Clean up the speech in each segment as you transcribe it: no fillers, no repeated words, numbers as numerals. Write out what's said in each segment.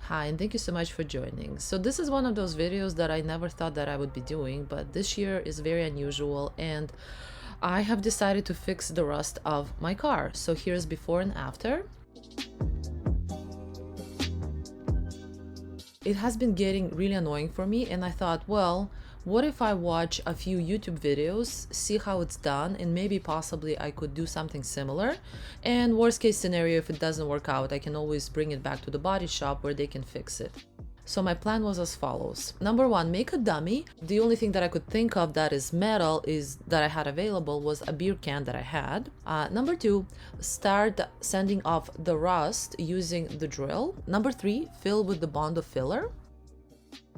Hi, and thank you so much for joining. So this is one of those videos that I never thought that I would be doing, but this year is very unusual and I have decided to fix the rust of my car. So here's before and after. It has been getting really annoying for me, and I thought, well, what if I watch a few YouTube videos, see how it's done, and maybe possibly I could do something similar. And worst case scenario, if it doesn't work out, I can always bring it back to the body shop where they can fix it. So my plan was as follows. Number one, make a dummy. The only thing that I could think of that is metal is that I had available was a beer can that I had. Number two, start sanding off the rust using the drill. Number three, fill with the Bondo Filler.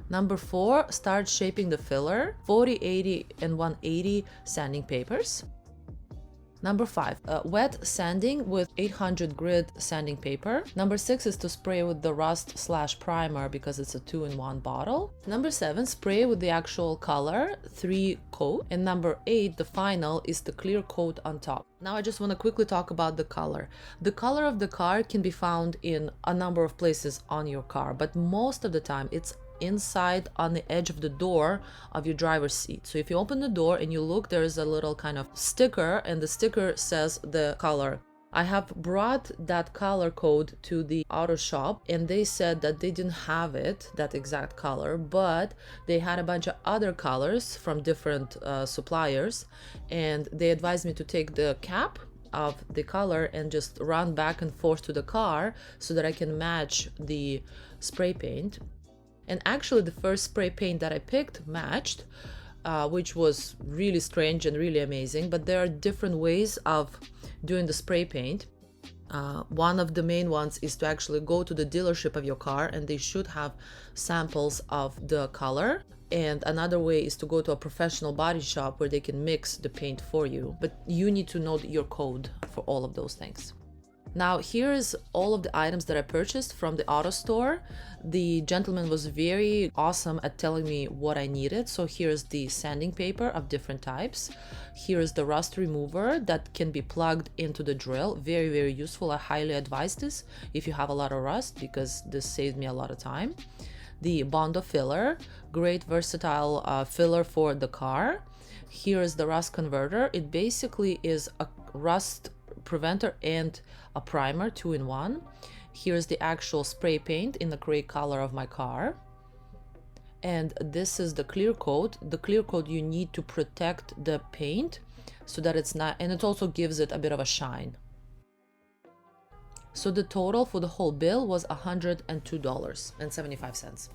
Number four, start shaping the filler, 40, 80, and 180 sanding papers. Number five, wet sanding with 800 grit sanding paper. Number six is to spray with the rust/primer because it's a 2-in-1 bottle. Number seven, spray with the actual color, 3 coat. And number eight, the final, is the clear coat on top. Now I just want to quickly talk about the color. The color of the car can be found in a number of places on your car, but most of the time it's inside on the edge of the door of your driver's seat. So if you open the door and you look, there is a little kind of sticker, and the sticker says the color. I have brought that color code to the auto shop, and they said that they didn't have it, that exact color, but they had a bunch of other colors from different suppliers, and they advised me to take the cap of the color and just run back and forth to the car so that I can match the spray paint. And actually the first spray paint that I picked matched, which was really strange and really amazing. But there are different ways of doing the spray paint. One of the main ones is to actually go to the dealership of your car, and they should have samples of the color. And another way is to go to a professional body shop where they can mix the paint for you. But you need to know your code for all of those things. Now here's all of the items that I purchased from the auto store. The gentleman was very awesome at telling me what I needed. So here's the sanding paper of different types. Here's the rust remover that can be plugged into the drill. Very, very useful. I highly advise this if you have a lot of rust, because this saved me a lot of time. The Bondo Filler, great versatile filler for the car. Here's the rust converter. It basically is a rust preventer and a primer, 2-in-1. Here's the actual spray paint in the gray color of my car. And this is the clear coat. The clear coat you need to protect the paint so that it's not, and it also gives it a bit of a shine. So the total for the whole bill was $102.75.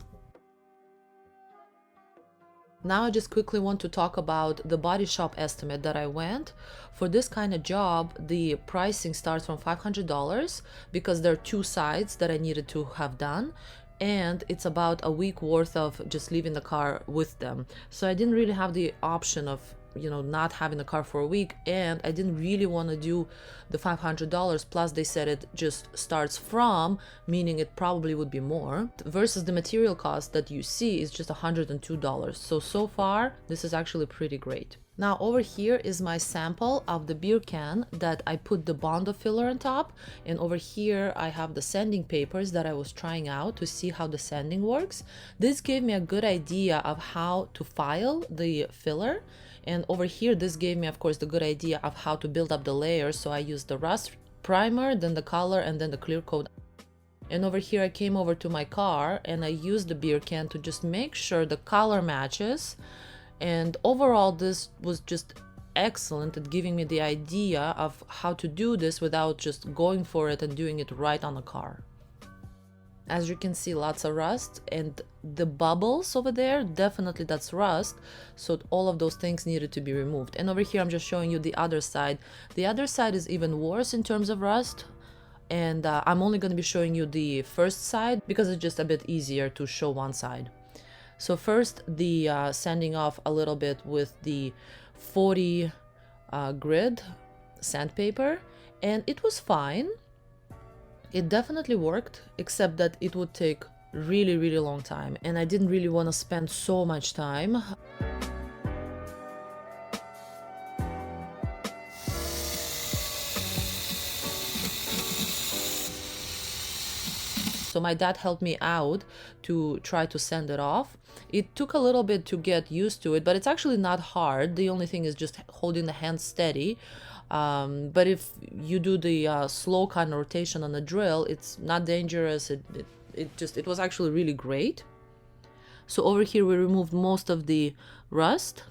Now I just quickly want to talk about the body shop estimate that I went. For this kind of job, the pricing starts from $500 because there are 2 sides that I needed to have done, and it's about a week worth of just leaving the car with them. So I didn't really have the option of not having the car for a week, and I didn't really want to do the $500, plus they said it just starts from, meaning it probably would be more, versus the material cost that you see is just $102. So far this is actually pretty great. Now over here is my sample of the beer can that I put the Bondo Filler on top, and over here I have the sanding papers that I was trying out to see how the sanding works. This gave me a good idea of how to file the filler, and over here this gave me, of course, the good idea of how to build up the layers. So I used the rust primer, then the color, and then the clear coat. And over here I came over to my car and I used the beer can to just make sure the color matches. And overall this was just excellent at giving me the idea of how to do this without just going for it and doing it right on the car. As you can see, lots of rust, and the bubbles over there, definitely that's rust. So all of those things needed to be removed. And over here I'm just showing you the other side. The other side is even worse in terms of rust. And I'm only going to be showing you the first side because it's just a bit easier to show one side. So first, the sanding off a little bit with the 40 grit sandpaper, and it was fine. It definitely worked, except that it would take really, really long time, and I didn't really want to spend so much time. So my dad helped me out to try to sand it off. It took a little bit to get used to it, but it's actually not hard. The only thing is just holding the hand steady. But if you do the slow kind of rotation on the drill, it's not dangerous. It was actually really great. So over here we removed most of the rust.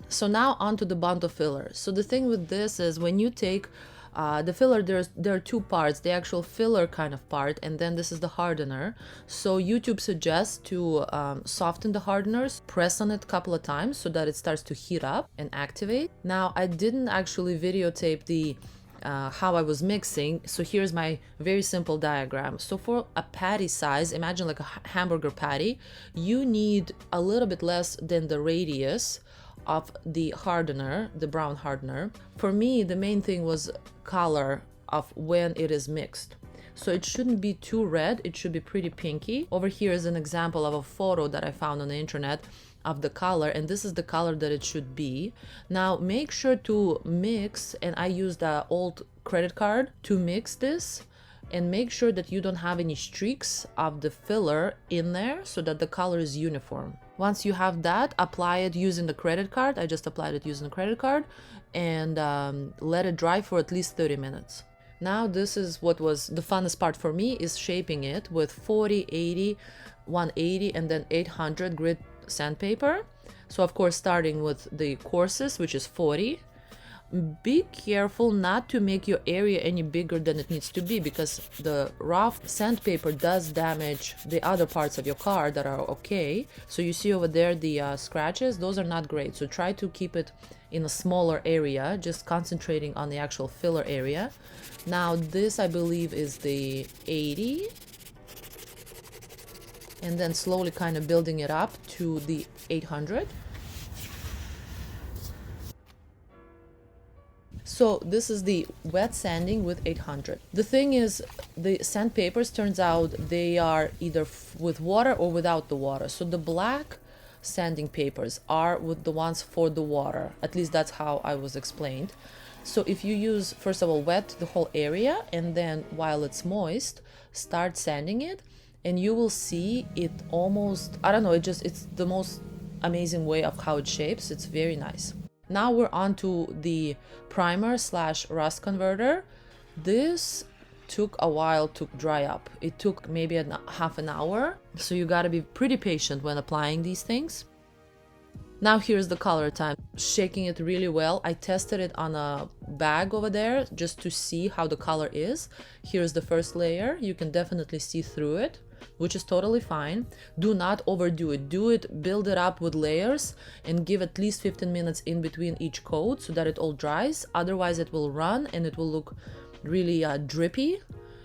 So now onto the Bondo filler. So the thing with this is when you take the filler, there are two parts, the actual filler kind of part, and then this is the hardener. So YouTube suggests to soften the hardeners, press on it a couple of times so that it starts to heat up and activate. Now I didn't actually videotape the how I was mixing, so here's my very simple diagram. So for a patty size, imagine like a hamburger patty, you need a little bit less than the radius of the hardener, the brown hardener. For me, the main thing was color of when it is mixed. So it shouldn't be too red, it should be pretty pinky. Over here is an example of a photo that I found on the internet of the color, and this is the color that it should be. Now make sure to mix, and I used the old credit card to mix this, and make sure that you don't have any streaks of the filler in there so that the color is uniform. Once you have that, apply it using the credit card. I just applied it using the credit card, and let it dry for at least 30 minutes. Now this is what was the funnest part for me, is shaping it with 40, 80, 180 and then 800 grit sandpaper. So of course starting with the coarses, which is 40. Be careful not to make your area any bigger than it needs to be, because the rough sandpaper does damage the other parts of your car that are okay. So you see over there the scratches, those are not great. So try to keep it in a smaller area, just concentrating on the actual filler area. Now this I believe is the 80, and then slowly kind of building it up to the 800. So this is the wet sanding with 800. The thing is, the sandpapers, turns out they are either with water or without the water. So the black sanding papers are with the ones for the water. At least that's how I was explained. So if you use, first of all, wet the whole area, and then while it's moist, start sanding it, and you will see it almost, I don't know, it's the most amazing way of how it shapes. It's very nice. Now we're on to the primer / rust converter. This took a while to dry up. It took maybe half an hour. So you gotta be pretty patient when applying these things. Now here's the color time. Shaking it really well. I tested it on a bag over there just to see how the color is. Here's the first layer. You can definitely see through it, which is totally fine. Do not overdo it. Build it up with layers, and give at least 15 minutes in between each coat so that it all dries. Otherwise it will run and it will look really drippy.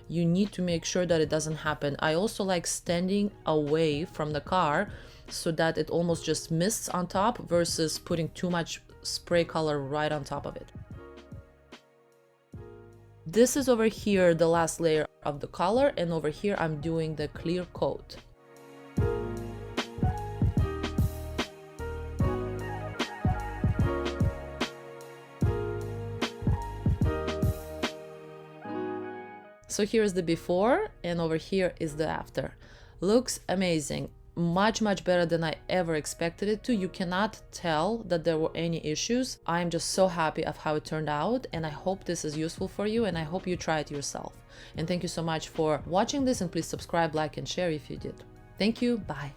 You need to make sure that it doesn't happen. I also like standing away from the car so that it almost just mists on top versus putting too much spray color right on top of it. This is over here the last layer of the color, and over here I'm doing the clear coat. So here's the before, and over here is the after. Looks amazing. Much better than I ever expected it to. You cannot tell that there were any issues. I'm just so happy of how it turned out, and I hope this is useful for you, and I hope you try it yourself. And thank you so much for watching this, and please subscribe, like, and share if you did. Thank you. Bye.